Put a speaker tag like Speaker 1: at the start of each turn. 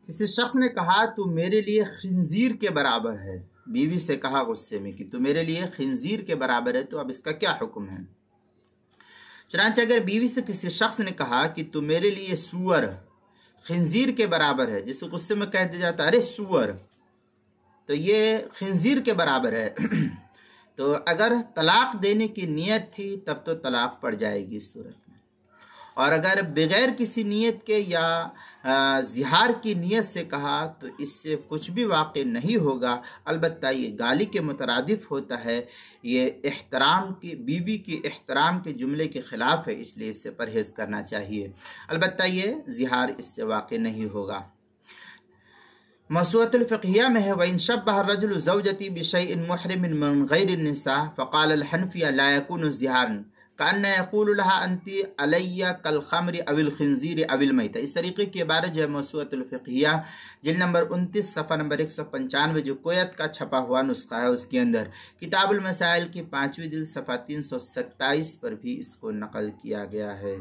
Speaker 1: کسی شخص نے کہا تو میرے لیے خنزیر کے برابر ہے، بیوی سے کہا غصے میں کہ تو میرے لیے خنزیر کے برابر ہے، تو اب اس کا کیا حکم ہے؟ چنانچہ اگر بیوی سے کسی شخص نے کہا کہ تو میرے لیے سور خنزیر کے برابر ہے، جس کو غصے میں کہہ دیا جاتا ہے ارے سور، تو یہ خنزیر کے برابر ہے تو اگر طلاق دینے کی نیت تھی تب تو طلاق پڑ جائے گی اس صورت میں، اور اگر بغیر کسی نیت کے یا زہار کی نیت سے کہا تو اس سے کچھ بھی واقع نہیں ہوگا، البتہ یہ گالی کے مترادف ہوتا ہے، یہ احترام کی بیوی کے احترام کے جملے کے خلاف ہے، اس لیے اس سے پرہیز کرنا چاہیے، البتہ یہ زہار اس سے واقع نہیں ہوگا۔ موسوعۃ الفقہیہ میں ہے وَإِن شَبَّهَ الرَّجُلُ زَوْجَتِي بِشَيْءٍ مُحْرِمٍ مِّن غَيْرِ النِّسَاءِ فَقَالَ الْحَنَفِيَّةُ لَا يَكُونُ زِهَارًا كَأَنَّ يَقُولُ لَهَا أَنْتِ عَلَيَّ كَالْخَمْرِ أَوِ الْخِنْزِيرِ أَوِ الْمَيْتَةِ۔ اس طریقے کی عبارت جو ہے موسوعۃ الفقہیہ جلد نمبر 29 صفحہ نمبر 195 جو کویت کا چھپا ہوا نسخہ ہے اس کے اندر کتاب المسائل کی 5ویں جلد صفحہ 327 پر بھی اس کو نقل کیا گیا ہے۔